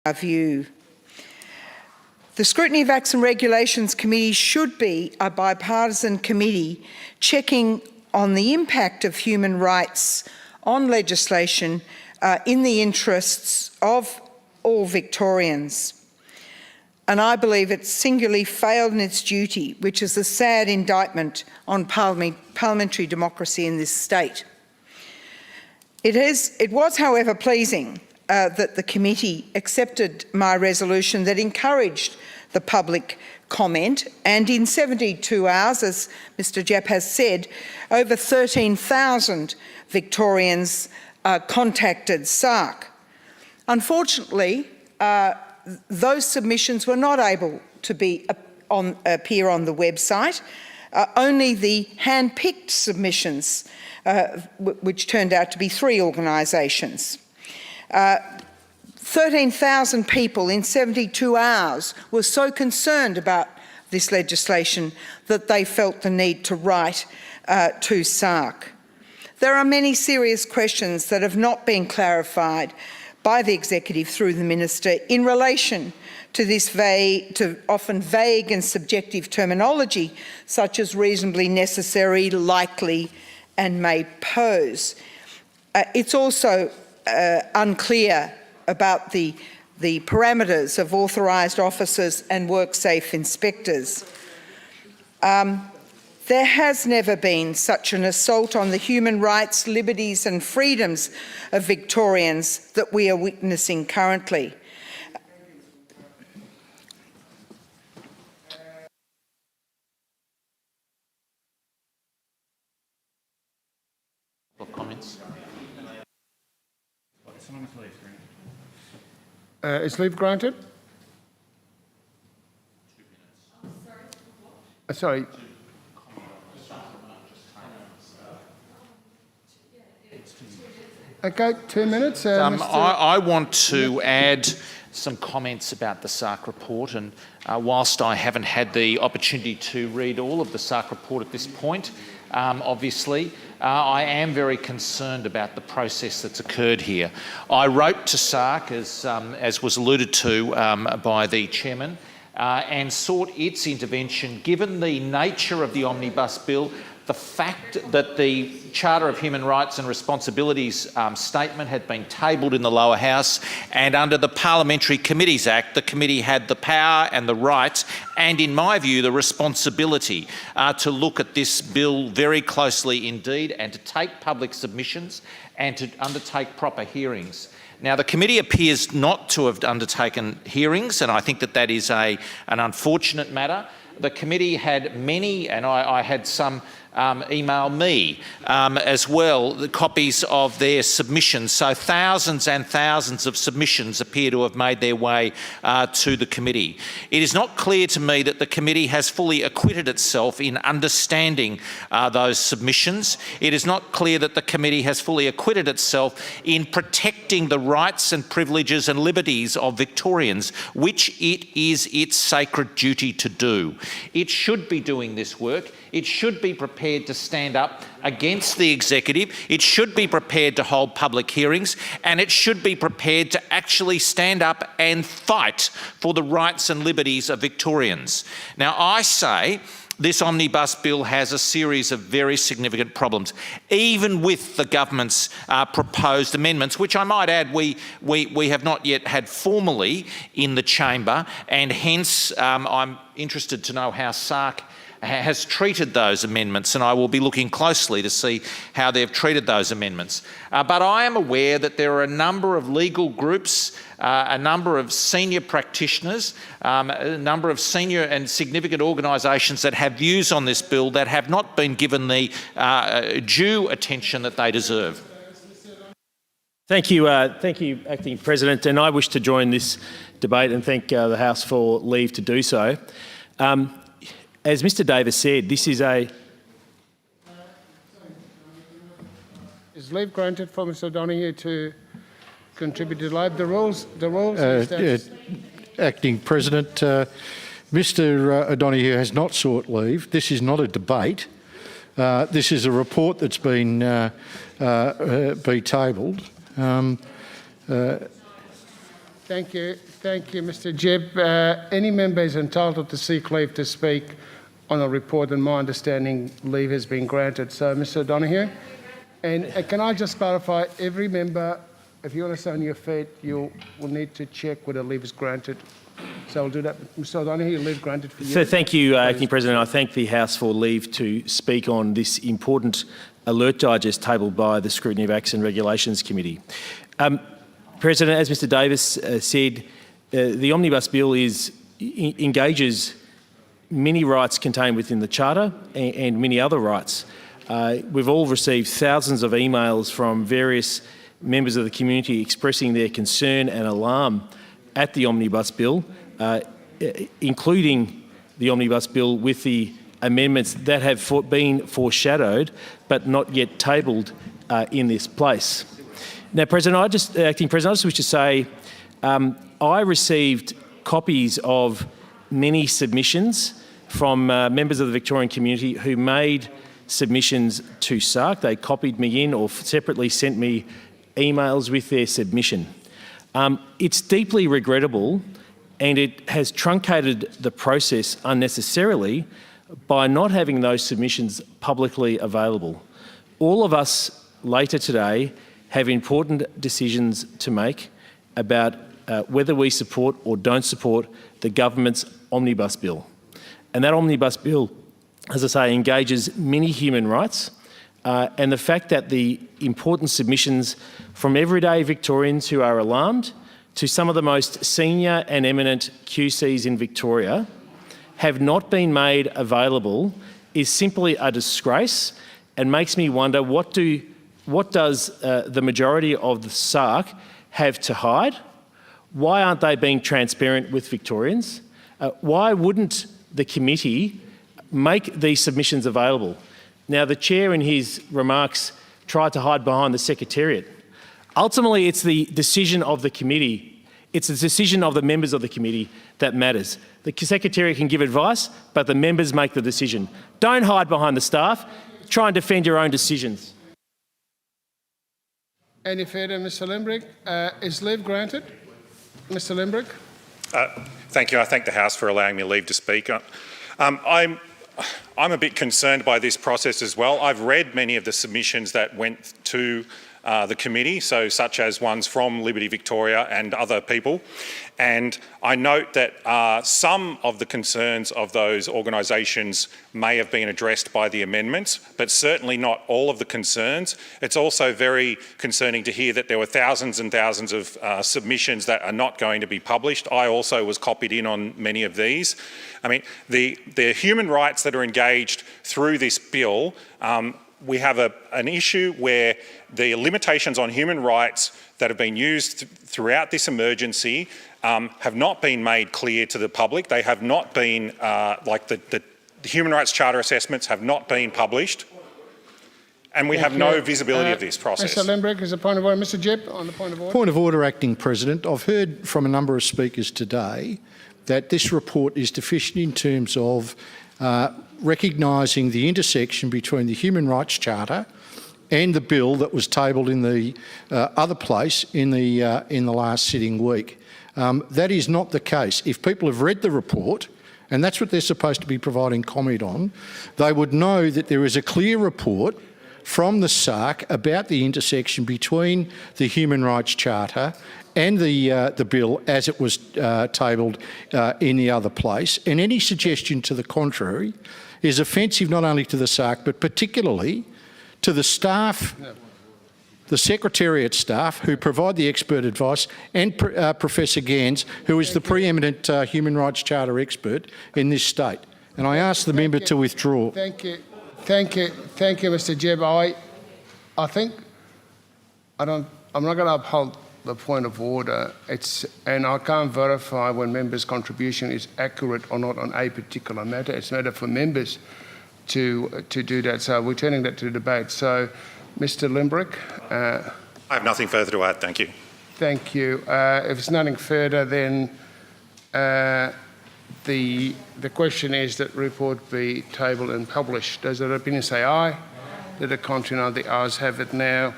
our view. The Scrutiny of Acts and Regulations Committee should be a bipartisan committee checking on the impact of human rights on legislation in the interests of all Victorians. And I believe it's singularly failed in its duty, which is a sad indictment on parliamentary democracy in this state. It was, however, pleasing that the committee accepted my resolution that encouraged the public comment, and in 72 hours, as Mr Japp has said, over 13,000 Victorians contacted SARC. Unfortunately, those submissions were not able to appear on the website. Only the hand-picked submissions, which turned out to be 3 organisations. 13,000 people in 72 hours were so concerned about this legislation that they felt the need to write to SARC. There are many serious questions that have not been clarified by the Executive through the Minister in relation to this often vague and subjective terminology such as reasonably necessary, likely and may pose. It's also unclear about the parameters of authorised officers and WorkSafe inspectors. There has never been such an assault on the human rights, liberties and freedoms of Victorians that we are witnessing currently. Comments? Is leave granted? 2 minutes. Sorry. Okay, 2 minutes. I want to add some comments about the SARC report, and whilst I haven't had the opportunity to read all of the SARC report at this point, obviously, I am very concerned about the process that's occurred here. I wrote to SARC, as was alluded to by the chairman, and sought its intervention given the nature of the Omnibus Bill, the fact that the Charter of Human Rights and Responsibilities statement had been tabled in the lower house, and under the Parliamentary Committees Act, the committee had the power and the right, and in my view, the responsibility to look at this bill very closely indeed and to take public submissions and to undertake proper hearings. Now, the committee appears not to have undertaken hearings, and I think that that is an unfortunate matter. The committee had many, and I had some email me as well, the copies of their submissions. So thousands and thousands of submissions appear to have made their way to the committee. It is not clear to me that the committee has fully acquitted itself in understanding those submissions. It is not clear that the committee has fully acquitted itself in protecting the rights and privileges and liberties of Victorians, which it is its sacred duty to do. It should be doing this work. It should be prepared to stand up against the Executive. It should be prepared to hold public hearings, and it should be prepared to actually stand up and fight for the rights and liberties of Victorians. Now, I say this Omnibus Bill has a series of very significant problems, even with the government's proposed amendments, which I might add we have not yet had formally in the chamber, and hence I'm interested to know how SARC has treated those amendments, and I will be looking closely to see how they've treated those amendments. But I am aware that there are a number of legal groups, a number of senior practitioners, a number of senior and significant organisations that have views on this bill that have not been given the due attention that they deserve. Thank you, Acting President, and I wish to join this debate and thank the House for leave to do so. As Mr Davis said, this is a... Is leave granted for Mr O'Donoghue to contribute to live? The rules Acting President, Mr O'Donoghue has not sought leave. This is not a debate. This is a report that's been tabled. Thank you, Mr. Jebb. Any member is entitled to seek leave to speak on a report, and my understanding leave has been granted. So, Mr. O'Donoghue, and can I just clarify, every member, if you want to stay on your feet, you will need to check whether leave is granted. So I'll do that. Mr. O'Donoghue, leave granted for you. So thank you, Acting President. I thank the House for leave to speak on this important alert digest tabled by the Scrutiny of Acts and Regulations Committee. President, as Mr Davis said, the Omnibus Bill engages many rights contained within the Charter and many other rights. We've all received thousands of emails from various members of the community expressing their concern and alarm at the Omnibus Bill, including the Omnibus Bill with the amendments that have been foreshadowed but not yet tabled in this place. Now, President, Acting President, I just wish to say I received copies of many submissions from members of the Victorian community who made submissions to SARC. They copied me in or separately sent me emails with their submission. It's deeply regrettable, and it has truncated the process unnecessarily by not having those submissions publicly available. All of us later today have important decisions to make about whether we support or don't support the government's Omnibus Bill. And that Omnibus Bill, as I say, engages many human rights, and the fact that the important submissions from everyday Victorians who are alarmed to some of the most senior and eminent QCs in Victoria have not been made available is simply a disgrace, and makes me wonder what does the majority of the SARC have to hide? Why aren't they being transparent with Victorians? Why wouldn't the committee make these submissions available? Now, the chair in his remarks tried to hide behind the Secretariat. Ultimately, it's the decision of the committee. It's the decision of the members of the committee that matters. The Secretariat can give advice, but the members make the decision. Don't hide behind the staff. Try and defend your own decisions. Any further, Mr. Limbrick? Is leave granted? Mr. Limbrick? Thank you. I thank the House for allowing me leave to speak. I'm a bit concerned by this process as well. I've read many of the submissions that went to the committee, such as ones from Liberty Victoria and other people. And I note that some of the concerns of those organisations may have been addressed by the amendments, but certainly not all of the concerns. It's also very concerning to hear that there were thousands and thousands of submissions that are not going to be published. I also was copied in on many of these. I mean, the human rights that are engaged through this bill, we have an issue where the limitations on human rights that have been used throughout this emergency have not been made clear to the public. They have not been, like the Human Rights Charter assessments have not been published, and we have no visibility of this process. Mr. Limbrick is a point of order. Mr. Jebb, on the point of order. Point of order, Acting President. I've heard from a number of speakers today that this report is deficient in terms of recognising the intersection between the Human Rights Charter and the bill that was tabled in the other place in the last sitting week. That is not the case. If people have read the report, and that's what they're supposed to be providing comment on, they would know that there is a clear report from the SARC about the intersection between the Human Rights Charter and the bill as it was tabled in the other place. And any suggestion to the contrary is offensive not only to the SARC but particularly to the staff, the Secretariat staff who provide the expert advice, and Professor Gans, who is the preeminent Human Rights Charter expert in this state. And I ask the member to withdraw. Thank you, Mr. Jebb. I'm not going to uphold the point of order. And I can't verify when members' contribution is accurate or not on a particular matter. It's a matter for members to do that. So we're turning that to the debate. So, Mr. Limbrick. I have nothing further to add. Thank you. Thank you. If it's nothing further, then the question is that report be tabled and published. Does that opinion say aye? Did the contrary? The ayes have it now.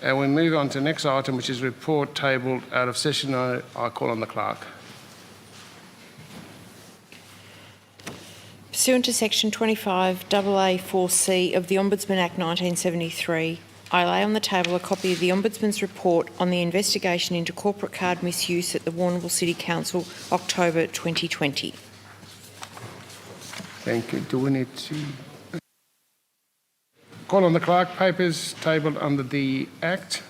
And we move on to the next item, which is report tabled out of session. I call on the clerk. Pursuant to Section 25AA(4)(c) of the Ombudsman Act 1973, I lay on the table a copy of the Ombudsman's report on the investigation into corporate card misuse at the Warrnambool City Council, October 2020. Thank you. Do we need to call on the clerk? Papers tabled under the Act.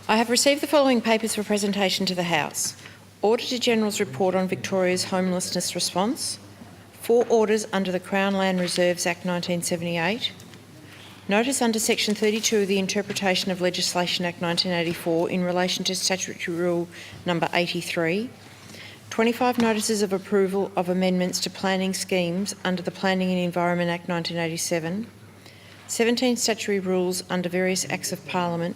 I have received the following papers for presentation to the House. Auditor General's report on Victoria's homelessness response, 4 orders under the Crown Land Reserves Act 1978, notice under Section 32 of the Interpretation of Legislation Act 1984 in relation to Statutory Rule Number 83, 25 notices of approval of amendments to planning schemes under the Planning and Environment Act 1987, 17 statutory rules under various Acts of Parliament,